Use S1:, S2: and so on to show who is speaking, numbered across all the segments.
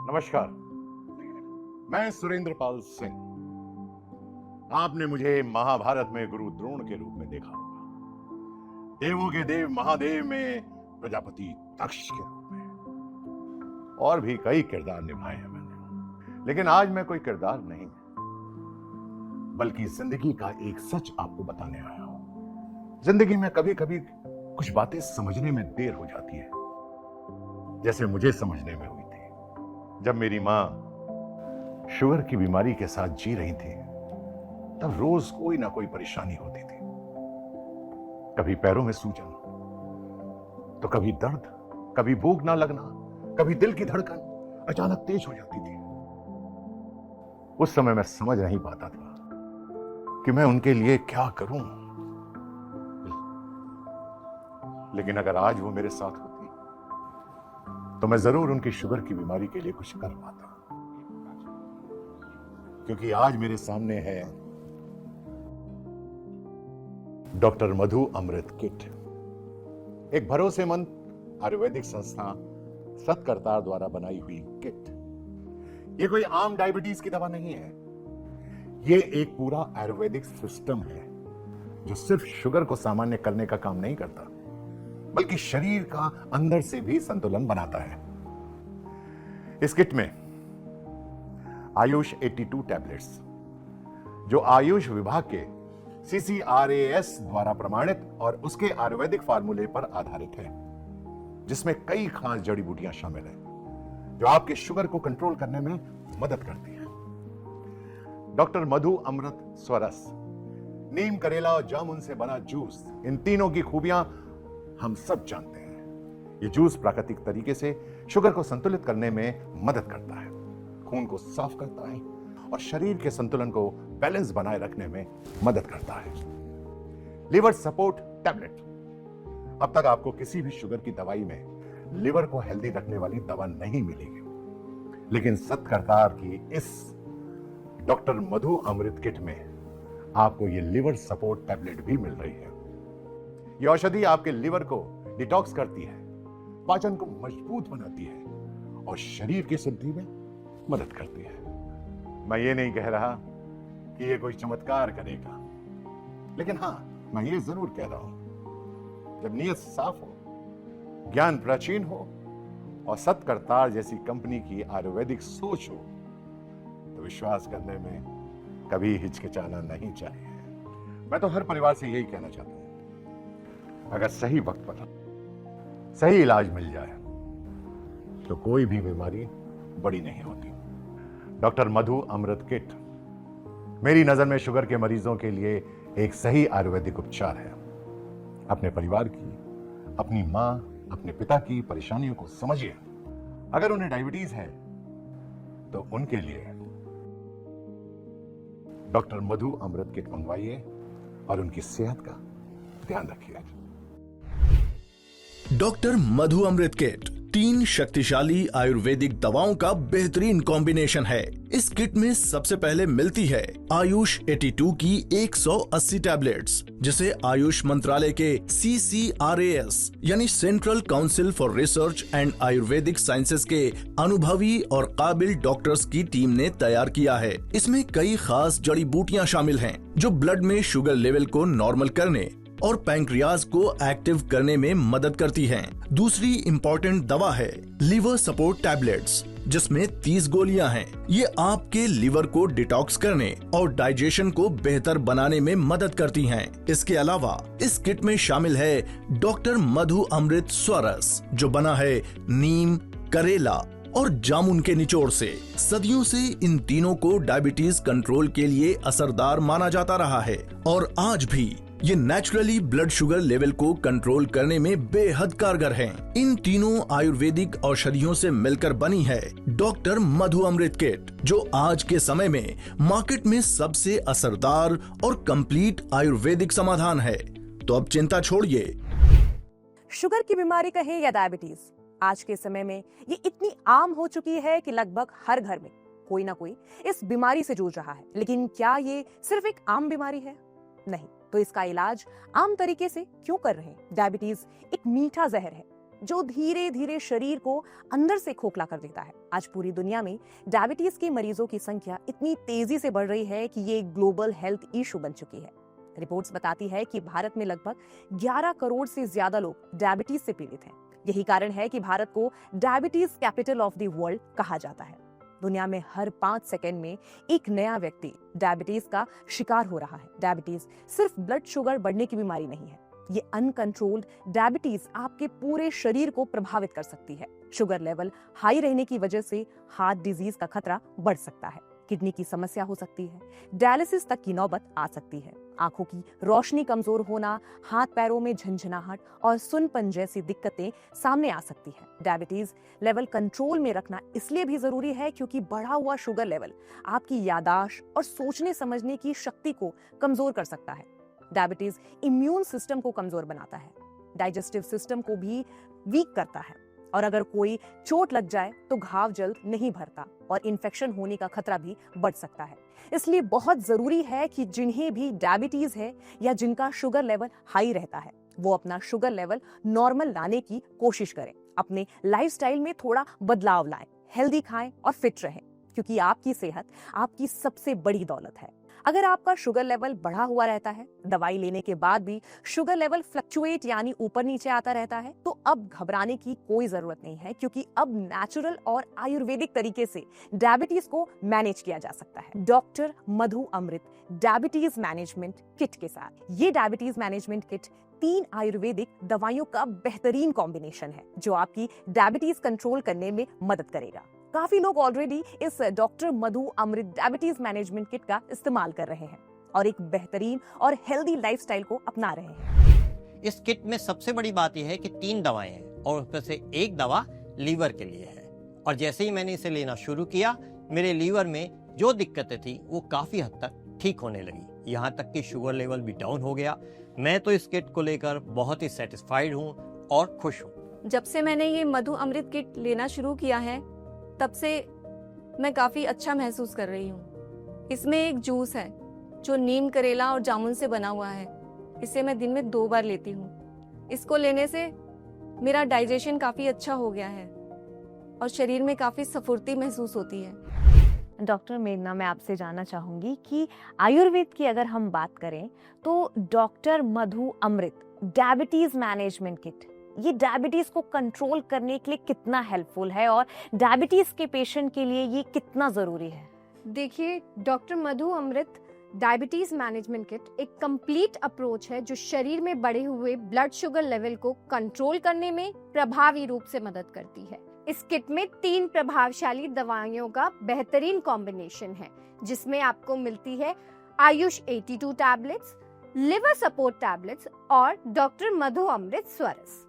S1: नमस्कार। मैं सुरेंद्र पाल सिंह। आपने मुझे महाभारत में गुरु द्रोण के रूप में देखा होगा। देवों के देव महादेव में प्रजापति दक्ष के रूप में। और भी कई किरदार निभाए हैं मैंने, लेकिन आज मैं कोई किरदार नहीं, बल्कि जिंदगी का एक सच आपको बताने आया हूं। जिंदगी में कभी कभी कुछ बातें समझने में देर हो जाती है, जैसे मुझे समझने में हुई थी जब मेरी मां शुगर की बीमारी के साथ जी रही थी। तब रोज कोई ना कोई परेशानी होती थी। कभी पैरों में सूजन, तो कभी दर्द, कभी भूख ना लगना, कभी दिल की धड़कन अचानक तेज हो जाती थी। उस समय मैं समझ नहीं पाता था कि मैं उनके लिए क्या करूं। लेकिन अगर आज वो मेरे साथ होती तो मैं जरूर उनकी शुगर की बीमारी के लिए कुछ कर पाता। क्योंकि आज मेरे सामने है डॉक्टर मधु अमृत किट, एक भरोसेमंद आयुर्वेदिक संस्था सतकर्ता द्वारा बनाई हुई किट। ये कोई आम डायबिटीज की दवा नहीं है। ये एक पूरा आयुर्वेदिक सिस्टम है जो सिर्फ शुगर को सामान्य करने का काम नहीं करता, बल्कि शरीर का अंदर से भी संतुलन बनाता है। इस किट में आयुष 82 टैबलेट्स, जो आयुष विभाग के CCRAS द्वारा प्रमाणित और उसके आयुर्वेदिक फार्मूले पर आधारित है, जिसमें कई खास जड़ी बूटियां शामिल हैं जो आपके शुगर को कंट्रोल करने में मदद करती हैं। डॉक्टर मधु अमृत स्वरस, नीम, करेला और जामुन से बना जूस, इन तीनों की खूबियां हम सब जानते हैं। यह जूस प्राकृतिक तरीके से शुगर को संतुलित करने में मदद करता है, खून को साफ करता है और शरीर के संतुलन को बैलेंस बनाए रखने में मदद करता है। लिवर सपोर्ट टैबलेट, अब तक आपको किसी भी शुगर की दवाई में लिवर को हेल्दी रखने वाली दवा नहीं मिलेगी, लेकिन सतकर्ता की इस डॉक्टर मधु अमृत किट में आपको यह लिवर सपोर्ट टैबलेट भी मिल रही है। यह औषधि आपके लिवर को डिटॉक्स करती है, पाचन को मजबूत बनाती है और शरीर की शुद्धि में मदद करती है। मैं ये नहीं कह रहा कि ये कोई चमत्कार करेगा, लेकिन हां, मैं ये जरूर कह रहा हूं, जब नीयत साफ हो, ज्ञान प्राचीन हो और सतकर्ता जैसी कंपनी की आयुर्वेदिक सोच हो, तो विश्वास करने में कभी हिचकिचाना नहीं चाहिए। मैं तो हर परिवार से यही कहना चाहता हूं, अगर सही वक्त पर सही इलाज मिल जाए तो कोई भी बीमारी बड़ी नहीं होती। डॉक्टर मधु अमृत किट मेरी नजर में शुगर के मरीजों के लिए एक सही आयुर्वेदिक उपचार है। अपने परिवार की, अपनी मां, अपने पिता की परेशानियों को समझिए। अगर उन्हें डायबिटीज है तो उनके लिए डॉक्टर मधु अमृत किट मंगवाइए और उनकी सेहत का ध्यान रखिए।
S2: डॉक्टर मधु अमृत किट 3 शक्तिशाली आयुर्वेदिक दवाओं का बेहतरीन कॉम्बिनेशन है। इस किट में सबसे पहले मिलती है आयुष 82 की 180 टैबलेट्स, जिसे आयुष मंत्रालय के CCRAS यानी central council for research and Ayurvedic sciences के अनुभवी और काबिल डॉक्टर्स की टीम ने तैयार किया है। इसमें कई खास जड़ी बूटियां शामिल हैं, जो ब्लड में शुगर लेवल को नॉर्मल करने और पैंक्रियाज को एक्टिव करने में मदद करती हैं। दूसरी इम्पोर्टेंट दवा है लिवर सपोर्ट टैबलेट्स, जिसमें 30 गोलियां हैं। ये आपके लिवर को डिटॉक्स करने और डाइजेशन को बेहतर बनाने में मदद करती हैं। इसके अलावा इस किट में शामिल है डॉक्टर मधु अमृत स्वरस, जो बना है नीम, करेला और जामुन के निचोड़ से। सदियों से इन तीनों को डायबिटीज कंट्रोल के लिए असरदार माना जाता रहा है और आज भी ये नेचुरली ब्लड शुगर लेवल को कंट्रोल करने में बेहद कारगर हैं। इन तीनों आयुर्वेदिक औषधियों से मिलकर बनी है डॉक्टर मधु अमृत किट, जो आज के समय में मार्केट में सबसे असरदार और कंप्लीट आयुर्वेदिक समाधान है। तो अब चिंता छोड़िए।
S3: शुगर की बीमारी कहे या डायबिटीज, आज के समय में ये इतनी आम हो चुकी है कि लगभग हर घर में कोई ना कोई इस बीमारी से जूझ रहा है। लेकिन क्या ये सिर्फ एक आम बीमारी है? नहीं। तो इसका इलाज आम तरीके से क्यों कर रहे हैं? डायबिटीज एक मीठा जहर है, जो धीरे धीरे शरीर को अंदर से खोखला कर देता है। आज पूरी दुनिया में डायबिटीज के मरीजों की संख्या इतनी तेजी से बढ़ रही है कि ये एक ग्लोबल हेल्थ इशू बन चुकी है। रिपोर्ट्स बताती है कि भारत में लगभग 11 करोड़ से ज्यादा लोग डायबिटीज से पीड़ित हैं। यही कारण है कि भारत को diabetes capital of the world कहा जाता है। दुनिया में हर 5 सेकंड में एक नया व्यक्ति डायबिटीज का शिकार हो रहा है। डायबिटीज सिर्फ ब्लड शुगर बढ़ने की बीमारी नहीं है, ये अनकंट्रोल्ड डायबिटीज आपके पूरे शरीर को प्रभावित कर सकती है। शुगर लेवल हाई रहने की वजह से हार्ट डिजीज का खतरा बढ़ सकता है, किडनी की समस्या हो सकती है, डायलिसिस तक की नौबत आ सकती है, आंखों की रोशनी कमजोर होना, हाथ पैरों में झंझनाहट और सुनपन जैसी दिक्कतें सामने आ सकती है। डायबिटीज लेवल कंट्रोल में रखना इसलिए भी जरूरी है क्योंकि बढ़ा हुआ शुगर लेवल आपकी याददाश्त और सोचने समझने की शक्ति को कमजोर कर सकता है। डायबिटीज इम्यून सिस्टम को कमजोर बनाता है, डाइजेस्टिव सिस्टम को भी वीक करता है और अगर कोई चोट लग जाए तो घाव जल्द नहीं भरता और इन्फेक्शन होने का खतरा भी बढ़ सकता है। इसलिए बहुत जरूरी है कि जिन्हें भी डायबिटीज है या जिनका शुगर लेवल हाई रहता है वो अपना शुगर लेवल नॉर्मल लाने की कोशिश करें। अपने लाइफस्टाइल में थोड़ा बदलाव लाएं, हेल्दी खाएं और फिट रहें क्योंकि आपकी सेहत आपकी सबसे बड़ी दौलत है। अगर आपका शुगर लेवल बढ़ा हुआ रहता है, दवाई लेने के बाद भी शुगर लेवल फ्लक्चुएट यानी ऊपर नीचे आता रहता है, तो अब घबराने की कोई जरूरत नहीं है क्योंकि अब नेचुरल और आयुर्वेदिक तरीके से डायबिटीज को मैनेज किया जा सकता है। डॉक्टर मधु अमृत डायबिटीज मैनेजमेंट किट के साथ। ये डायबिटीज मैनेजमेंट किट 3 आयुर्वेदिक दवाइयों का बेहतरीन कॉम्बिनेशन है जो आपकी डायबिटीज कंट्रोल करने में मदद करेगा। काफी लोग ऑलरेडी इस डॉक्टर मधु अमृत डायबिटीज मैनेजमेंट किट का इस्तेमाल कर रहे हैं और एक बेहतरीन और हेल्दी लाइफस्टाइल को अपना रहे हैं।
S4: इस किट में सबसे बड़ी बात यह है कि 3 दवाएं हैं और उसमें से एक दवा लीवर के लिए है। और जैसे ही मैंने इसे लेना शुरू किया, मेरे लीवर में जो दिक्कतें थी वो काफी हद तक ठीक होने लगी। यहाँ तक कि शुगर लेवल भी डाउन हो गया। मैं तो इस किट को लेकर बहुत ही सेटिस्फाइड हूँ और खुश हूँ।
S5: जब से मैंने ये मधु अमृत किट लेना शुरू किया है तब से मैं काफी अच्छा महसूस कर रही हूँ। इसमें एक जूस है जो नीम, करेला और जामुन से बना हुआ है। इसे मैं दिन में 2 बार लेती हूँ। इसको लेने से मेरा डाइजेशन काफी अच्छा हो गया है और शरीर में काफी स्फूर्ति महसूस होती है।
S3: डॉक्टर मेघना, मैं आपसे जानना चाहूंगी कि आयुर्वेद की अगर हम बात करें तो डॉक्टर मधु अमृत डायबिटीज मैनेजमेंट किट ये डायबिटीज को कंट्रोल करने के लिए कितना हेल्पफुल है और डायबिटीज के पेशेंट के लिए ये कितना जरूरी है?
S6: देखिए, डॉक्टर मधु अमृत डायबिटीज मैनेजमेंट किट एक कंप्लीट अप्रोच है जो शरीर में बढ़े हुए ब्लड शुगर लेवल को कंट्रोल करने में प्रभावी रूप से मदद करती है। इस किट में 3 प्रभावशाली दवाइयों का बेहतरीन कॉम्बिनेशन है जिसमें आपको मिलती है Ayush 82 tablets, liver support tablets और डॉक्टर मधु अमृत स्वरस।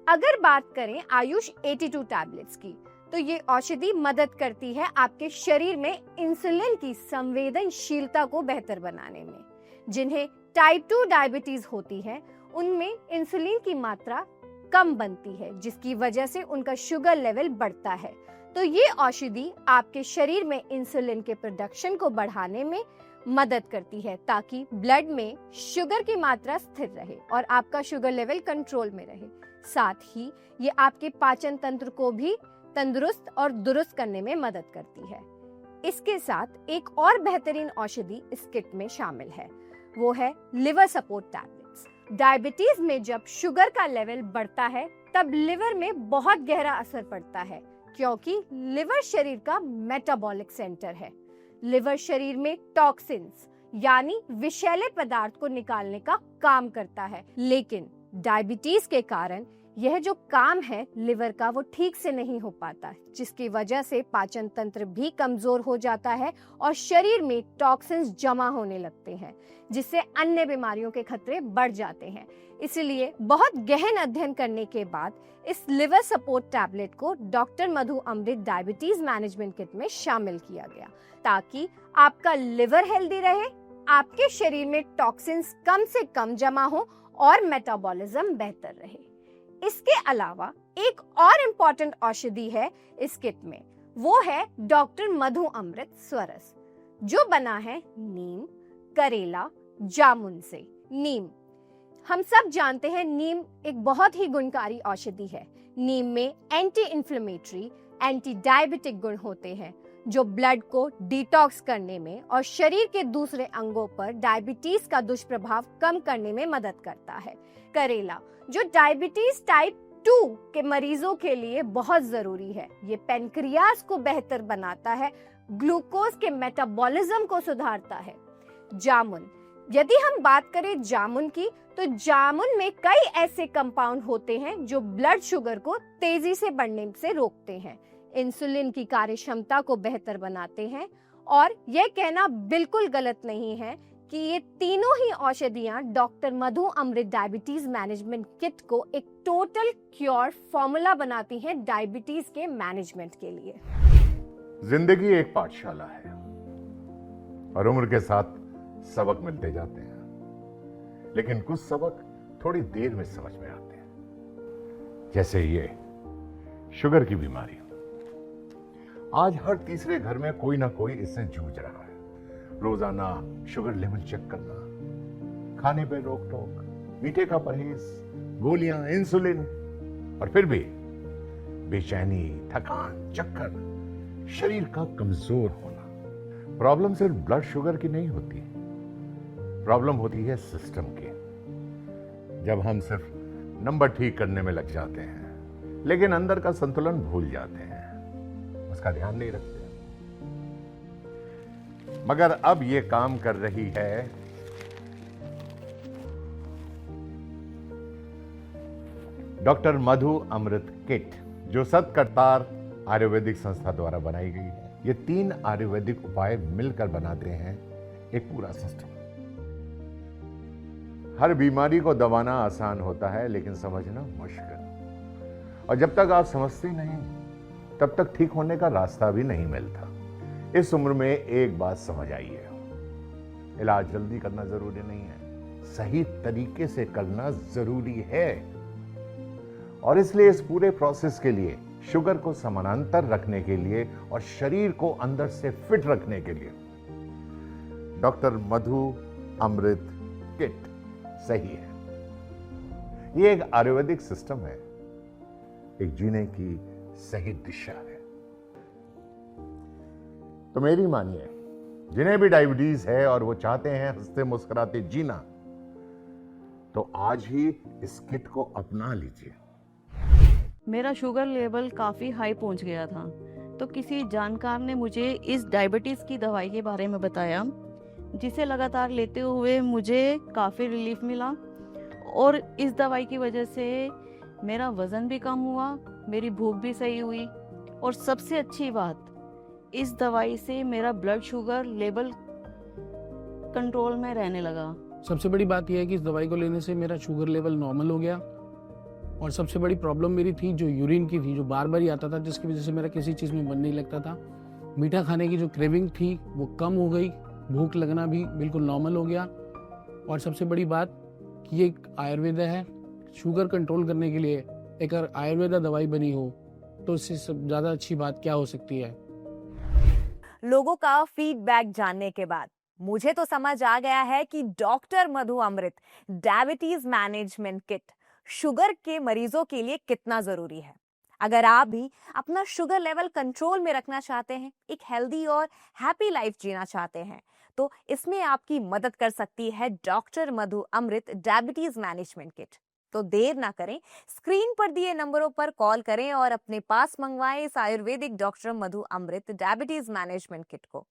S6: अगर बात करें आयुष 82 टैबलेट्स की तो ये औषधि मदद करती है आपके शरीर में इंसुलिन की संवेदनशीलता को बेहतर बनाने में। जिन्हें टाइप 2 डायबिटीज होती है उनमें इंसुलिन की मात्रा कम बनती है जिसकी वजह से उनका शुगर लेवल बढ़ता है। तो ये औषधि आपके शरीर में इंसुलिन के प्रोडक्शन को बढ़ाने में मदद करती है ताकि ब्लड में शुगर की मात्रा स्थिर रहे और आपका शुगर लेवल कंट्रोल में रहे। साथ ही ये आपके पाचन तंत्र को भी तंदुरुस्त और दुरुस्त करने में मदद करती है। इसके साथ एक और बेहतरीन औषधि इस किट में शामिल है, वो है लिवर सपोर्ट टैबलेट्स। डायबिटीज में जब शुगर का लेवल बढ़ता है तब लिवर में बहुत गहरा असर पड़ता है क्योंकि लिवर शरीर का मेटाबॉलिक सेंटर है। लिवर शरीर में टॉक्सिन्स यानी विषैले पदार्थ को निकालने का काम करता है, लेकिन डायबिटीज के कारण यह जो काम है लिवर का वो ठीक से नहीं हो पाता, जिसकी वजह से पाचन तंत्र भी कमजोर हो जाता है और शरीर में टॉक्सिन्स जमा होने लगते हैं जिससे अन्य बीमारियों के खतरे बढ़ जाते हैं। इसलिए बहुत गहन अध्ययन करने के बाद इस लिवर सपोर्ट टैबलेट को डॉक्टर मधु अमृत डायबिटीज मैनेजमेंट किट में शामिल किया गया ताकि आपका लिवर हेल्दी रहे, आपके शरीर में टॉक्सिन्स कम से कम जमा हो और मेटाबॉलिज्म बेहतर रहे। इसके अलावा एक और इम्पोर्टेंट औषधि है इस किट में, वो है डॉक्टर मधु अमृत स्वरस जो बना है नीम, करेला, जामुन से। नीम हम सब जानते हैं नीम एक बहुत ही गुणकारी औषधि है। नीम में एंटी इंफ्लेमेटरी, एंटी डायबिटिक गुण होते हैं जो ब्लड को डिटॉक्स करने में और शरीर के दूसरे अंगों पर डायबिटीज का दुष्प्रभाव कम करने में मदद करता है। करेला जो डायबिटीज टाइप 2 के मरीजों के लिए बहुत जरूरी है। ये पेनक्रियास को बेहतर बनाता है, ग्लूकोज के मेटाबॉलिज्म को सुधारता है। जामुन, यदि हम बात करें जामुन की, तो जामुन में कई ऐसे कंपाउंड होते हैं जो ब्लड शुगर को तेजी से बढ़ने से रोकते हैं, इंसुलिन की कार्यक्षमता को बेहतर बनाते हैं। और यह कहना बिल्कुल गलत नहीं है कि ये तीनों ही औषधियां डॉक्टर मधु अमृत डायबिटीज मैनेजमेंट किट को एक टोटल क्योर फॉर्मूला बनाती हैं डायबिटीज के मैनेजमेंट के लिए।
S1: जिंदगी एक पाठशाला है और उम्र के साथ सबक मिलते जाते हैं, लेकिन कुछ सबक थोड़ी देर में समझ में आते हैं। जैसे ये शुगर की बीमारी, आज हर तीसरे घर में कोई ना कोई इससे जूझ रहा है। रोजाना शुगर लेवल चेक करना, खाने पे रोक टोक, मीठे का परहेज, गोलियां, इंसुलिन, और फिर भी बेचैनी, थकान, चक्कर, शरीर का कमजोर होना। प्रॉब्लम सिर्फ ब्लड शुगर की नहीं होती, प्रॉब्लम होती है सिस्टम की। जब हम सिर्फ नंबर ठीक करने में लग जाते हैं लेकिन अंदर का संतुलन भूल जाते हैं, उसका ध्यान नहीं रखते। मगर अब ये काम कर रही है डॉक्टर मधु अमृत किट, जो सतकरतार आयुर्वेदिक संस्था द्वारा बनाई गई है। ये 3 आयुर्वेदिक उपाय मिलकर बनाते हैं एक पूरा सिस्टम। हर बीमारी को दबाना आसान होता है लेकिन समझना मुश्किल, और जब तक आप समझते नहीं तब तक ठीक होने का रास्ता भी नहीं मिलता। इस उम्र में एक बात समझ आई है, इलाज जल्दी करना जरूरी नहीं है, सही तरीके से करना जरूरी है। और इसलिए इस पूरे प्रोसेस के लिए, शुगर को समानांतर रखने के लिए और शरीर को अंदर से फिट रखने के लिए डॉक्टर मधु अमृत किट सही है। ये एक आयुर्वेदिक सिस्टम है, एक जीने की सही दिशा है। तो मेरी मानिए, जिन्हें भी डायबिटीज है और वो चाहते हैं हंसते मुस्कुराते जीना, तो आज ही इस किट को अपना लीजिए।
S7: मेरा शुगर लेवल काफ़ी हाई पहुंच गया था, तो किसी जानकार ने मुझे इस डायबिटीज़ की दवाई के बारे में बताया, जिसे लगातार लेते हुए मुझे काफ़ी रिलीफ मिला। और इस दवाई की वजह से मेरा वज़न भी कम हुआ, मेरी भूख भी सही हुई, और सबसे अच्छी बात, इस दवाई से मेरा ब्लड शुगर लेवल कंट्रोल में रहने लगा।
S8: सबसे बड़ी बात यह है कि इस दवाई को लेने से मेरा शुगर लेवल नॉर्मल हो गया। और सबसे बड़ी प्रॉब्लम मेरी थी जो यूरिन की थी, जो बार बार ही आता था, जिसकी वजह से मेरा किसी चीज़ में मन नहीं लगता था। मीठा खाने की जो क्रेविंग थी वो कम हो गई, भूख लगना भी बिल्कुल नॉर्मल हो गया। और सबसे बड़ी बात कि ये एक आयुर्वेद है, शुगर कंट्रोल करने के लिए एक आयुर्वेदा दवाई बनी हो तो इससे ज़्यादा अच्छी बात क्या हो सकती है।
S3: लोगों का फीडबैक जानने के बाद मुझे तो समझ आ गया है कि डॉक्टर मधु अमृत डायबिटीज मैनेजमेंट किट शुगर के मरीजों के लिए कितना जरूरी है। अगर आप भी अपना शुगर लेवल कंट्रोल में रखना चाहते हैं, एक हेल्दी और हैप्पी लाइफ जीना चाहते हैं, तो इसमें आपकी मदद कर सकती है डॉक्टर मधु अमृत डायबिटीज मैनेजमेंट किट। तो देर ना करें, स्क्रीन पर दिए नंबरों पर कॉल करें और अपने पास मंगवाएं इस आयुर्वेदिक डॉक्टर मधु अमृत डायबिटीज मैनेजमेंट किट को।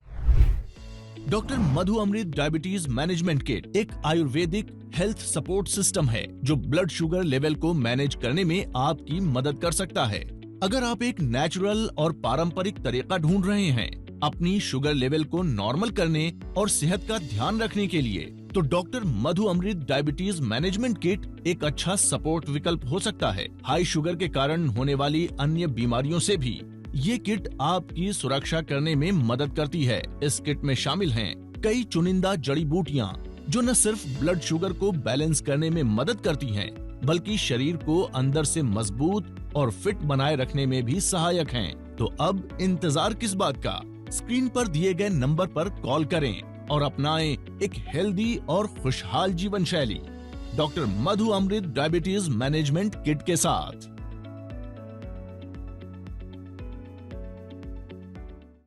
S2: डॉक्टर मधु अमृत डायबिटीज मैनेजमेंट किट एक आयुर्वेदिक हेल्थ सपोर्ट सिस्टम है जो ब्लड शुगर लेवल को मैनेज करने में आपकी मदद कर सकता है। अगर आप एक नेचुरल और पारंपरिक तरीका ढूंढ रहे हैं अपनी शुगर लेवल को नॉर्मल करने और सेहत का ध्यान रखने के लिए, तो डॉक्टर मधु अमृत डायबिटीज मैनेजमेंट किट एक अच्छा सपोर्ट विकल्प हो सकता है। हाई शुगर के कारण होने वाली अन्य बीमारियों से भी ये किट आपकी सुरक्षा करने में मदद करती है। इस किट में शामिल हैं कई चुनिंदा जड़ी बूटियाँ जो न सिर्फ ब्लड शुगर को बैलेंस करने में मदद करती हैं, बल्कि शरीर को अंदर से मजबूत और फिट बनाए रखने में भी सहायक हैं। तो अब इंतजार किस बात का? स्क्रीन पर दिए गए नंबर पर कॉल करें और अपनाएं एक हेल्दी और खुशहाल जीवन शैली। डॉक्टर मधु अमृत डायबिटीज मैनेजमेंट किट के साथ।